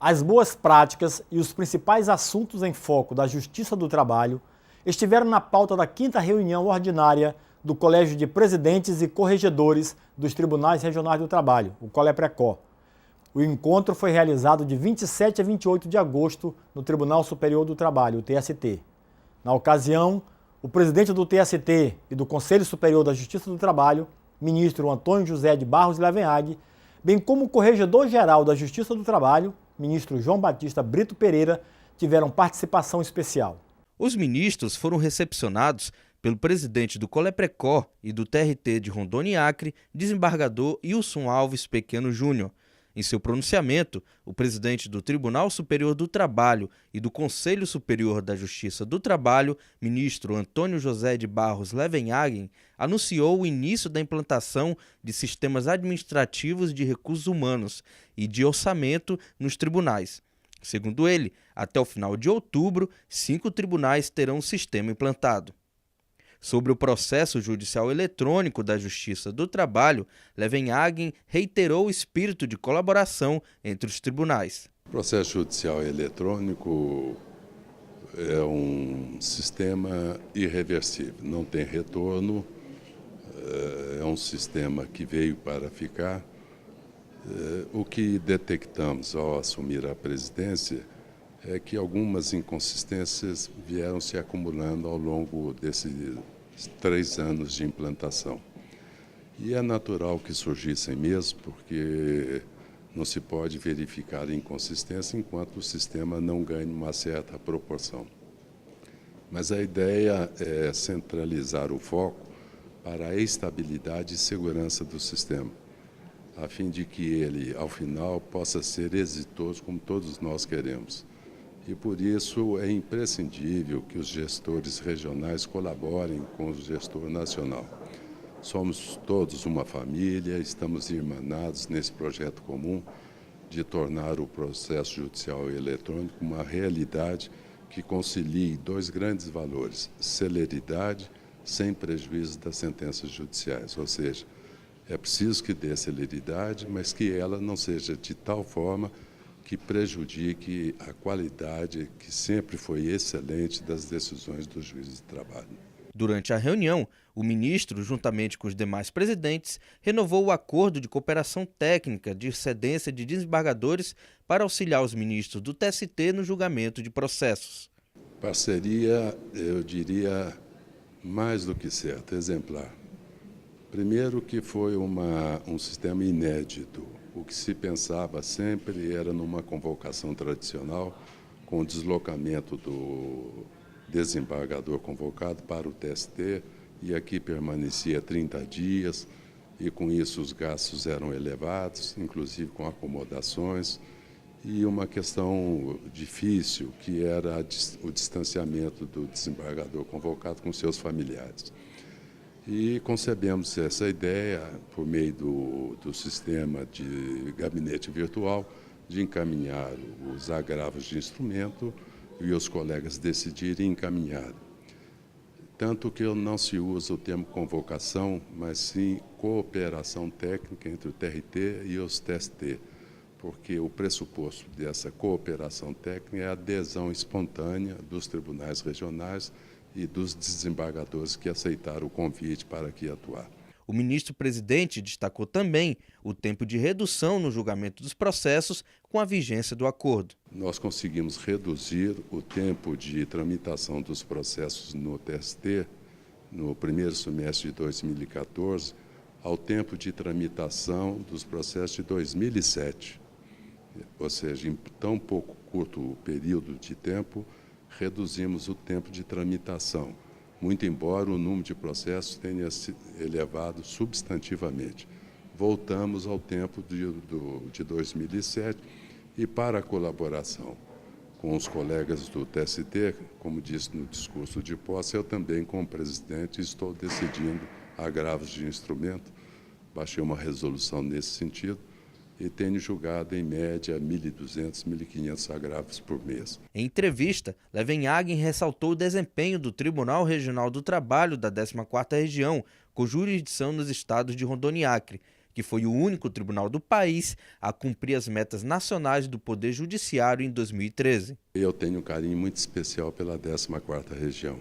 As boas práticas e os principais assuntos em foco da Justiça do Trabalho estiveram na pauta da 5ª reunião ordinária do Colégio de Presidentes e Corregedores dos Tribunais Regionais do Trabalho, o COLEPRECOR. O encontro foi realizado de 27 a 28 de agosto no Tribunal Superior do Trabalho, o TST. Na ocasião, o presidente do TST e do Conselho Superior da Justiça do Trabalho, ministro Antônio José de Barros Levenhague, bem como o Corregedor-Geral da Justiça do Trabalho, ministro João Batista Brito Pereira, tiveram participação especial. Os ministros foram recepcionados pelo presidente do COLEPRECOR e do TRT de Rondônia e Acre, desembargador Wilson Alves Pequeno Júnior. Em seu pronunciamento, o presidente do Tribunal Superior do Trabalho e do Conselho Superior da Justiça do Trabalho, ministro Antônio José de Barros Levenhagen, anunciou o início da implantação de sistemas administrativos de recursos humanos e de orçamento nos tribunais. Segundo ele, até o final de outubro, 5 tribunais terão um sistema implantado. Sobre o processo judicial eletrônico da Justiça do Trabalho, Levenhagen reiterou o espírito de colaboração entre os tribunais. O processo judicial eletrônico é um sistema irreversível, não tem retorno, é um sistema que veio para ficar. O que detectamos ao assumir a presidência é que algumas inconsistências vieram se acumulando ao longo desses 3 anos de implantação. E é natural que surgissem mesmo, porque não se pode verificar inconsistência enquanto o sistema não ganhe uma certa proporção. Mas a ideia é centralizar o foco para a estabilidade e segurança do sistema, a fim de que ele, ao final, possa ser exitoso como todos nós queremos. E por isso é imprescindível que os gestores regionais colaborem com o gestor nacional. Somos todos uma família, estamos irmanados nesse projeto comum de tornar o processo judicial eletrônico uma realidade que concilie 2 grandes valores: celeridade sem prejuízo das sentenças judiciais, ou seja, é preciso que dê celeridade, mas que ela não seja de tal forma que prejudique a qualidade, que sempre foi excelente, das decisões dos juízes de trabalho. Durante a reunião, o ministro, juntamente com os demais presidentes, renovou o acordo de cooperação técnica de cedência de desembargadores para auxiliar os ministros do TST no julgamento de processos. Parceria, eu diria, mais do que certa, exemplar. Primeiro que foi um sistema inédito. O que se pensava sempre era numa convocação tradicional, com o deslocamento do desembargador convocado para o TST, e aqui permanecia 30 dias, e com isso os gastos eram elevados, inclusive com acomodações, e uma questão difícil, que era o distanciamento do desembargador convocado com seus familiares. E concebemos essa ideia, por meio do sistema de gabinete virtual, de encaminhar os agravos de instrumento e os colegas decidirem encaminhar. Tanto que não se usa o termo convocação, mas sim cooperação técnica entre o TRT e os TST, porque o pressuposto dessa cooperação técnica é a adesão espontânea dos tribunais regionais e dos desembargadores que aceitaram o convite para aqui atuar. O ministro-presidente destacou também o tempo de redução no julgamento dos processos com a vigência do acordo. Nós conseguimos reduzir o tempo de tramitação dos processos no TST no primeiro semestre de 2014 ao tempo de tramitação dos processos de 2007. Ou seja, em tão pouco curto período de tempo, reduzimos o tempo de tramitação, muito embora o número de processos tenha se elevado substantivamente. Voltamos ao tempo de 2007 e para a colaboração com os colegas do TST, como disse no discurso de posse, eu também, como presidente, estou decidindo agravos de instrumento. Baixei uma resolução nesse sentido e tenho julgado, em média, 1.200, 1.500 agravos por mês. Em entrevista, Levenhagen ressaltou o desempenho do Tribunal Regional do Trabalho da 14ª Região, com jurisdição nos estados de Rondônia e Acre, que foi o único tribunal do país a cumprir as metas nacionais do Poder Judiciário em 2013. Eu tenho um carinho muito especial pela 14ª Região.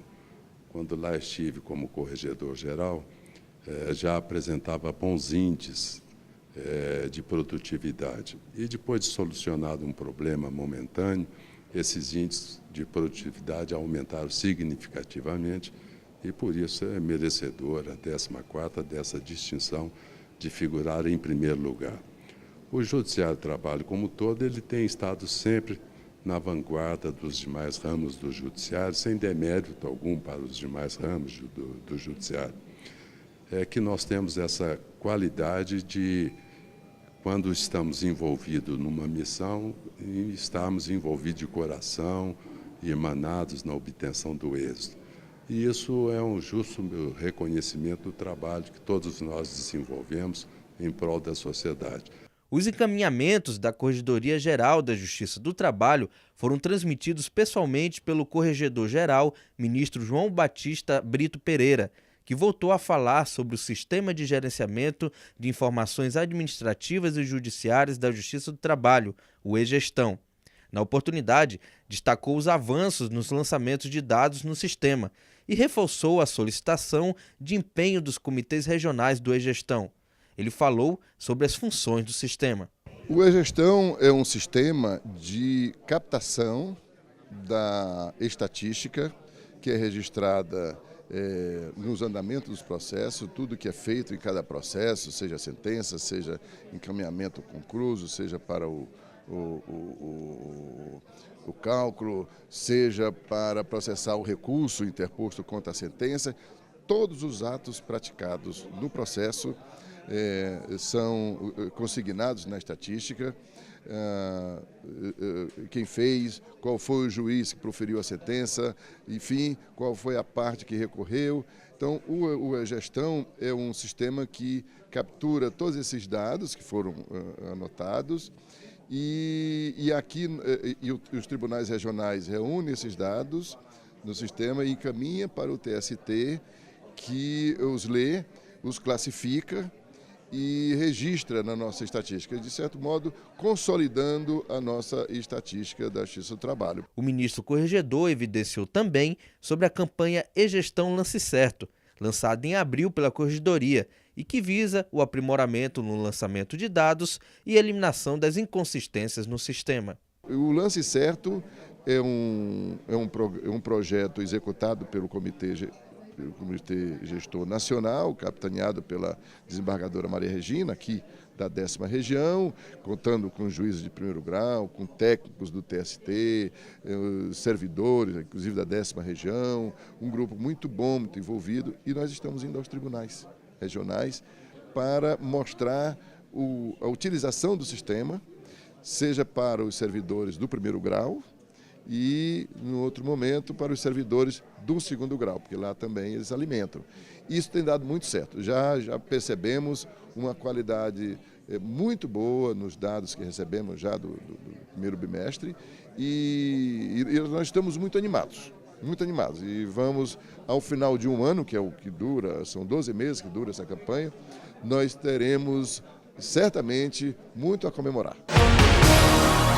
Quando lá estive como corregedor-geral, já apresentava bons índices de produtividade. E depois de solucionado um problema momentâneo, esses índices de produtividade aumentaram significativamente e por isso é merecedora a 14ª dessa distinção de figurar em primeiro lugar. O Judiciário do Trabalho como todo, ele tem estado sempre na vanguarda dos demais ramos do Judiciário, sem demérito algum para os demais ramos do Judiciário. É que nós temos essa qualidade de, quando estamos envolvidos numa missão, estarmos envolvidos de coração e emanados na obtenção do êxito. E isso é um justo reconhecimento do trabalho que todos nós desenvolvemos em prol da sociedade. Os encaminhamentos da Corregedoria-Geral da Justiça do Trabalho foram transmitidos pessoalmente pelo Corregedor-Geral, ministro João Batista Brito Pereira, que voltou a falar sobre o Sistema de Gerenciamento de Informações Administrativas e Judiciárias da Justiça do Trabalho, o e-Gestão. Na oportunidade, destacou os avanços nos lançamentos de dados no sistema e reforçou a solicitação de empenho dos comitês regionais do e-Gestão. Ele falou sobre as funções do sistema. O e-Gestão é um sistema de captação da estatística que é registrada nos andamentos dos processos, tudo que é feito em cada processo, seja sentença, seja encaminhamento concluso, seja para o cálculo, seja para processar o recurso interposto contra a sentença, todos os atos praticados no processo são consignados na estatística. Quem fez, qual foi o juiz que proferiu a sentença, enfim, qual foi a parte que recorreu. Então, o e-Gestão é um sistema que captura todos esses dados que foram anotados e os tribunais regionais reúnem esses dados no sistema e encaminha para o TST, que os lê, os classifica e registra na nossa estatística, de certo modo, consolidando a nossa estatística da Justiça do Trabalho. O ministro corregedor evidenciou também sobre a campanha e-Gestão Lance Certo, lançada em abril pela Corregedoria e que visa o aprimoramento no lançamento de dados e eliminação das inconsistências no sistema. O Lance Certo é um projeto executado pelo Comitê Gestor Nacional, capitaneado pela desembargadora Maria Regina, aqui da 10ª Região, contando com juízes de primeiro grau, com técnicos do TST, servidores, inclusive da 10ª Região, um grupo muito bom, muito envolvido, e nós estamos indo aos tribunais regionais para mostrar a utilização do sistema, seja para os servidores do primeiro grau, e, no outro momento, para os servidores do segundo grau, porque lá também eles alimentam. Isso tem dado muito certo. Já percebemos uma qualidade muito boa nos dados que recebemos já do primeiro bimestre e nós estamos muito animados. E vamos, ao final de um ano, que é o que dura, são 12 meses que dura essa campanha, nós teremos certamente muito a comemorar.